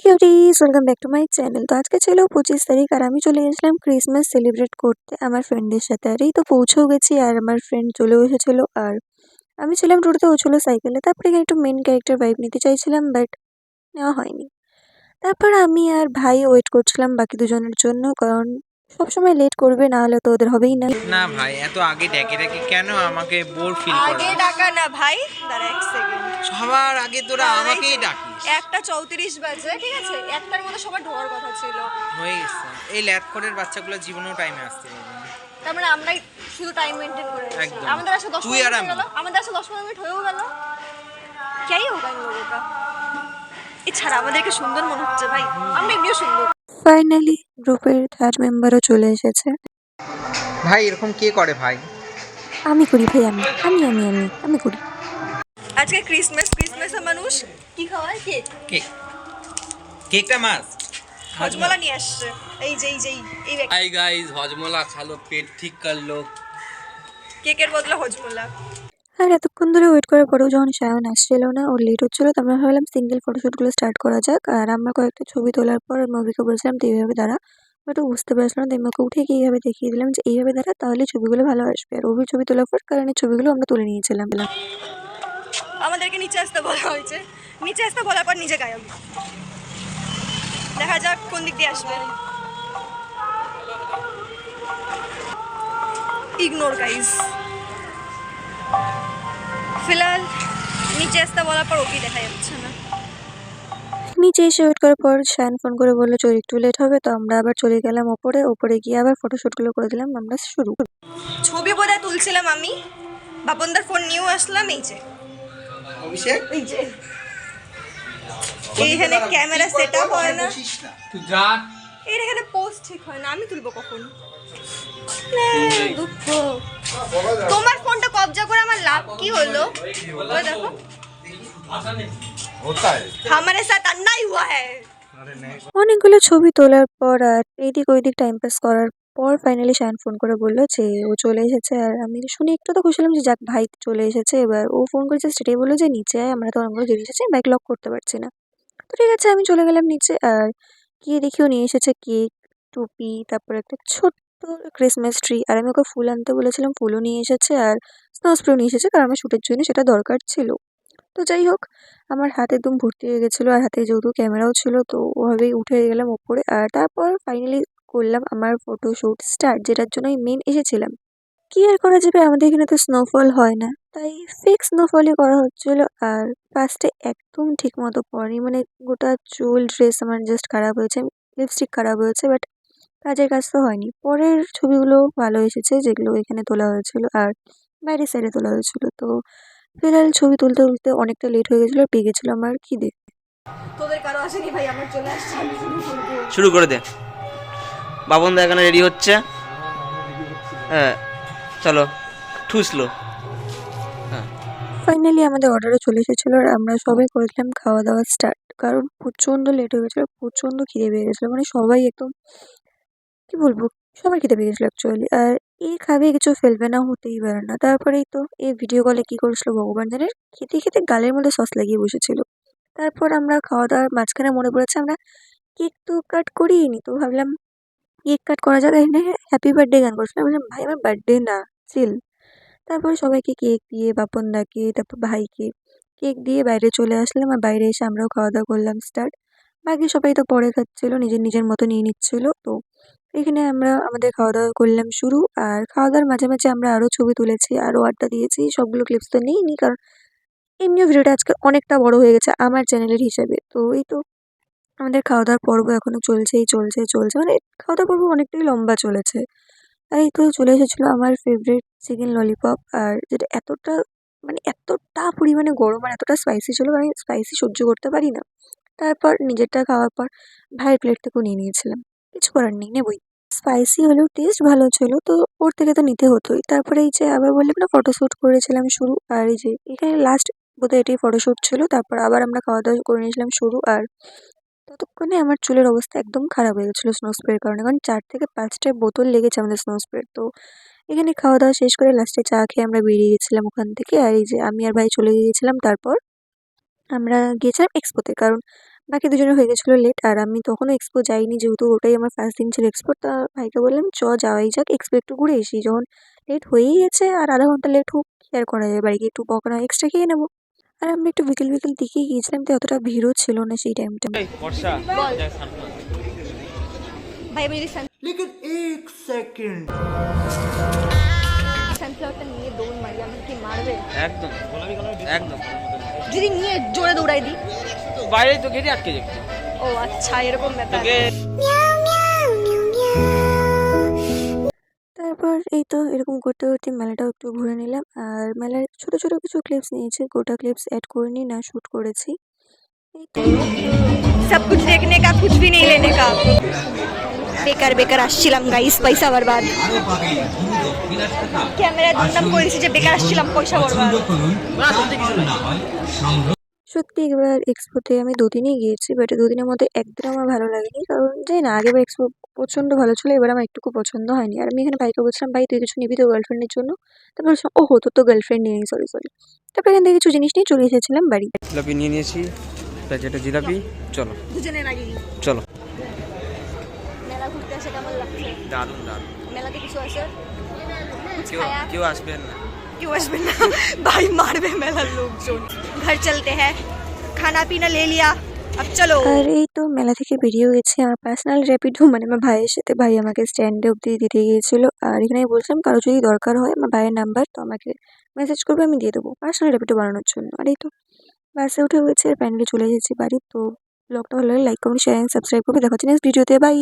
Cuties, welcome back to my channel. তো আজকে ছিল 25 তারিখ আর আমি চলে গেছিলাম ক্রিসমাস সেলিব্রেট করতে আমার ফ্রেন্ডের সাথে। আর এই তো পৌঁছেও গেছি আর আমার ফ্রেন্ড চলেও এসেছিল। আর আমি ছিলাম টোটোতে, ও ছিল সাইকেলে। তারপরে এখানে একটু মেন ক্যারেক্টার ভাইব নিতে চাইছিলাম, বাট নেওয়া হয়নি। তারপর আমি আর ভাই ওয়েট করছিলাম বাকি দুজনের জন্য, কারণ সবসময় লেট করবে, না হলে তো ওদের হবেই না। না ভাই, এত আগে ডেকে ডেকে কেন আমাকে বোর ফিল করাস? আগে ডাকা না ভাই, দাঁড়া এক সেকেন্ড। সবার আগে তোরা আমাকেই ডাকিস। 1:34 বাজে, ঠিক আছে? একটার মধ্যে সবার ঢোকার কথা ছিল। হয়ে গেছে, এই ল্যাটকোডের বাচ্চাগুলো জীবনেও টাইমে আসতে পারবে না। তার মানে আমরাই শুধু টাইম মেনটেন করে আছি। একদম। আমাদের আসলে 10 তুই আর মিনিট আমি। হয়ে গেল, আমাদের আসলে 10 মিনিট হয়েও গেল। কেই হোক আমি লোগোं का এছাড়া আমাদেরকে সুন্দর মনে হচ্ছে ভাই, আমরা এমনিও সুন্দর। ফাইনালি গ্রুপের থার্ড মেম্বারও চলে এসেছে। ভাই এরকম কে করে ভাই? আমি করি ভাই, আমি আমি আমি আমি আমি করি। আজকে ক্রিসমাসে মানুষ কি খাওয়ায়? কেক। কেক, কেকটা মাছ হজমলা নিয়ে আসছে। এই যে এই हाय गाइस, हजमोला खा लो, पेट ठीक कर लो। কেকের বদলে হজমলা। আর এতক্ষণ ধরে ওয়েট করার পরেও যখন সায়ন আসছিল না, ওর লেট হচ্ছিল, তো আমরা ভাবলাম সিঙ্গেল ফটোশ্যুটগুলো স্টার্ট করা যাক। আর আমরা কয়েকটা ছবি তোলার পর আমি অভিকে বলছিলাম তুই এইভাবে দাঁড়া। বাট ও বুঝতে পারছিল না, তাই আমি ওকে উঠে গিয়ে এইভাবে দেখিয়ে দিলাম যে এইভাবে দাঁড়া, তাহলে ছবিগুলো ভালো আসবে। আর অভির ছবি তোলার পর কারণের ছবিগুলো আমরা তুলে নিয়েছিলাম। আমাদেরকে নিচে আসতে বলা হয়েছে, নিচে আসতে বলার পর নিজে গায়েব। দেখা যাক কোন দিক দিয়ে আসবে। Ignore guys. ফিলহাল নিচে আসতে বলার পর ওকে দেখা যাচ্ছে না। নিচে এসে ওয়েট করার পর সায়ন ফোন করে বললো চল একটু লেট হবে, তো আমরা আবার চলে গেলাম ওপরে গিয়ে আবার ফটোশ্যুটগুলো করে দিলাম আমরা শুরু। ছবি বোধহয় তুলছিলাম আমি, বাপনদার ফোন নিয়েও আসলাম। এই যে অভিষেক, এই যে এইখানে ক্যামেরা সেট আপ হয় না, तू जा। এখানে পোস্ট ঠিক হয় না, আমি তুলবো কখন? দুঃখ। তোমার ফোনটা কবজা করে আমার লাভ কি হলো? ওই দেখো, हमारे साथ अन्याय हुआ है। অনেকগুলো ছবি তোলার পর আর এইদিক ওইদিক টাইম পাস করার পর ফাইনালি শায়ন ফোন করে বললো যে ও চলে এসেছে। আর আমি শুনে একটু তো খুশি হলাম যে যাক ভাই চলে এসেছে। এবার ও ফোন করেছে, সেটাই বললো যে নিচে আয়, আমরা তো অনেকগুলো জিনিস আছে, বাইক লক করতে পারছি না। তো ঠিক আছে, আমি চলে গেলাম নিচে। আর গিয়ে দেখি ও নিয়ে এসেছে কেক, টুপি, তারপর একটা ছোট্ট ক্রিসমাস ট্রি। আর আমি ওকে ফুল আনতে বলেছিলাম, ফুলও নিয়ে এসেছে। আর স্নো স্প্রেও নিয়ে এসেছে, কারণ আমার শ্যুটের জন্য সেটা দরকার ছিল। তো যাই হোক, আমার হাত একদম ভর্তি হয়ে গেছিলো আর হাতে যেহেতু ক্যামেরাও ছিল, তো ওভাবেই উঠে গেলাম ওপরে। আর তারপর ফাইনালি করলাম আমার ফটোশ্যুট স্টার্ট, যেটার জন্য আমি মেন এসেছিলাম। কি আর করা যাবে, আমাদের এখানে তো স্নোফল হয় না, তাই ফেক স্নোফলই করা হচ্ছিল। আর ফার্স্টে একদম ঠিক মতো পড়েনি, মানে গোটা চুল ড্রেস আমার জাস্ট খারাপ হয়েছে, লিপস্টিক খারাপ হয়েছে, বাট কাজের কাজ তো হয়নি। পরের ছবিগুলো ভালো এসেছে, যেগুলো এখানে তোলা হয়েছিল আর বাইরের সাইডে তোলা হয়েছিল। তো ফিলহাল ছবি তুলতে তুলতে অনেকটা লেট হয়ে গেছিলো আর পেয়ে গেছিলো আমার খিদে। তোদের কারো আসেনি ভাই, আমার চলে আসছে, আমি শুরু করবো। শুরু করে দে। বাবন দা এখানে রেডি হচ্ছে। হ্যাঁ চলো, ঠুসলো। হ্যাঁ ফাইনালি আমাদের অর্ডারও চলে এসেছিলো আর আমরা সবাই করেছিলাম খাওয়া দাওয়া স্টার্ট, কারণ প্রচণ্ড লেট হয়ে গেছিলো, প্রচণ্ড খিদে পেয়ে গেছিলো, মানে সবাই একদম কি বলবো, সবার খিদে পেয়ে গেছিলো অ্যাকচুয়ালি। আর এই খাবে কিছু ফেলবে না, হতেই পারে না। তারপরেই তো এই ভিডিও কলে কি করেছিল ভগবান জানে, খেতে খেতে গালের মধ্যে সস লাগিয়ে বসেছিল। তারপর আমরা খাওয়া দাওয়ার মাঝখানে মনে পড়েছে আমরা কেক তো কাট করিনি, তো ভাবলাম কেক কাট করা যাক। এখানে হ্যাপি বার্থডে গান করছিলাম, বললাম ভাই আমার বার্থডে না, চিল। তারপরে সবাইকে কেক দিয়ে, বাপনদাকে, তারপর ভাইকে কেক দিয়ে বাইরে চলে আসলাম। আর বাইরে এসে আমরাও খাওয়া দাওয়া করলাম স্টার্ট। বাকি সবাই তো পরে খাচ্ছিল, নিজের নিজের মতো নিয়ে নিচ্ছিল। তো এখানে আমরা আমাদের খাওয়া দাওয়া করলাম শুরু। আর খাওয়া দাওয়ার মাঝে মাঝে আমরা আরও ছবি তুলেছি, আরও আড্ডা দিয়েছি। সবগুলো ক্লিপস তো নিইনি, কারণ এমনিও ভিডিওটা আজকে অনেকটা বড় হয়ে গেছে আমার চ্যানেলের হিসেবে। তো এই তো আমাদের খাওয়া দাওয়ার পর্ব এখনো চলছে, মানে খাওয়া দাওয়ার পর্ব অনেকটাই লম্বা চলেছে। আর এই তো চলে এসেছিলো আমার ফেভারিট চিকেন ললিপপ, আর যেটা এতটা পরিমাণে গরম আর এতটা স্পাইসি ছিল, আমি স্পাইসি সহ্য করতে পারি না। তারপর নিজেরটা খাওয়ার পর ভাইয়ের প্লেট থেকেও নিয়ে নিয়েছিলাম, কিছু করার নেই, নেবই। স্পাইসি হলেও টেস্ট ভালো ছিল, তো ওর থেকে তো নিতে হতোই। তারপরে এই যে আবার বললাম না, ফটোশ্যুট করেছিলাম শুরু। আর এই যে এখানে লাস্ট বোধহয় এটাই ফটোশ্যুট ছিল। তারপর আবার আমরা খাওয়া দাওয়া করে নিয়েছিলাম শুরু। আর ততক্ষণে আমার চুলের অবস্থা একদম খারাপ হয়ে গেছিলো স্নো স্প্রের কারণে, কারণ 4 থেকে 5টা বোতল লেগেছে আমাদের স্নো স্প্রের। তো এখানে খাওয়া দাওয়া শেষ করে লাস্টে চা খেয়ে আমরা বেরিয়ে গেছিলাম ওখান থেকে। আর এই যে আমি আর ভাই চলে গিয়েছিলাম। তারপর আমরা গিয়েছিলাম এক্সপোতে, কারণ বাকি দুজনের হয়ে গেছিলো লেট, আর আমি তখনও এক্সপো যাইনি, যেহেতু ওটাই আমার ফার্স্ট দিন ছিল এক্সপোর। তা ভাইকে বললাম চ যাওয়াই যাক, এক্সপো একটু ঘুরে এসি, যখন লেট হয়েই গেছে আর আধা ঘন্টা লেট হোক, কি আর করা যায়, বাড়ি গিয়ে একটু পকোড়া এক্সট্রা খেয়ে নেবো। আর আমরা একটু বিকেল বিকেল দিকেই গিয়েছিলাম, তো অতটা ভিড়ও ছিল না সেই টাইমটা। বর্ষা বল ভাই, আমি যদি সানফ্লাওয়ারটা নিয়ে দৌড় মারি, আমি কি মারবে? একদম একদম যদি নিয়ে জোরে দৌড়াই দিই? বাইরে তো গেটে আটকে যাবে ও আচ্ছা, এরকম ব্যাপার। তোকে। তারপর এই তো এরকম করতে করতে মেলাটাও একটু ঘুরে নিলাম, আর মেলার ছোট ছোট কিছু ক্লিপস নিয়েছি, গোটা ক্লিপস অ্যাড করিনি, না শ্যুট করেছি। এই তো সব কুছ দেখনে কা কুছ ভি নেই লেনে কা। বেকার বেকার আসছিলাম গাইস, পয়সা বরবাদ। ক্যামেরা দুমদাম করেছি যে বেকার আসছিলাম, পয়সা বরবাদ। সত্যি এবার এক্সপোতে আমি দুদিনই গিয়েছি, বাট দুদিনের মধ্যে একদিন আমার ভালো লাগেনি, কারণ জানি না, আগেবার এক্সপো প্রচণ্ড ভালো ছিল, এবার আমার একটুকু পছন্দ হয়নি। আর আমি এখানে ভাইকে বলছিলাম, ভাই তুই কিছু নিবি তো গার্লফ্রেন্ডের জন্য? তারপর বলছিলাম, ওহো তোর তো গার্লফ্রেন্ড নেই, সরি সরি। তারপর এখান থেকে কিছু জিনিস নিয়ে চলে এসেছিলাম বাড়ি। জিলাপি নিয়ে নিয়েছি, প্যাকেটে জিলাপি। চলো দুজনে লাগি। চলো। মেলা ঘুরতে আসে কেমন লাগছে? দারুণ দারুণ। মেলাতে কিছু আছে? কেউ কেউ আসবেন না। क्यों আসবেন না? ভাই মারবে মেলার লোকজন। ঘর চলতে হ্যাঁ, খানা পিনা লে লিয়া, अब चलो। আর এই তো মেলা থেকে বেরিয়েও গেছি আমার পার্সোনাল র্যাপিডো, মানে আমার ভাইয়ের সাথে। ভাই আমাকে স্ট্যান্ডে অব্দি দিতে গিয়েছিল, আর এখানে আমি বলছিলাম কারো যদি দরকার হয় আমার ভাইয়ের নাম্বার, তো আমাকে মেসেজ করবে, আমি দিয়ে দেবো পার্সোনাল র্যাপিডো বানানোর জন্য। আর এই তো বাসে উঠে হয়েছে, আর ফাইনালি চলে এসেছি বাড়ি। তো ব্লগটা ভালো লাগলে লাইক কমেন্ট শেয়ার সাবস্ক্রাইব করবে, দেখা হচ্ছে নেক্সট ভিডিওতে, বাই।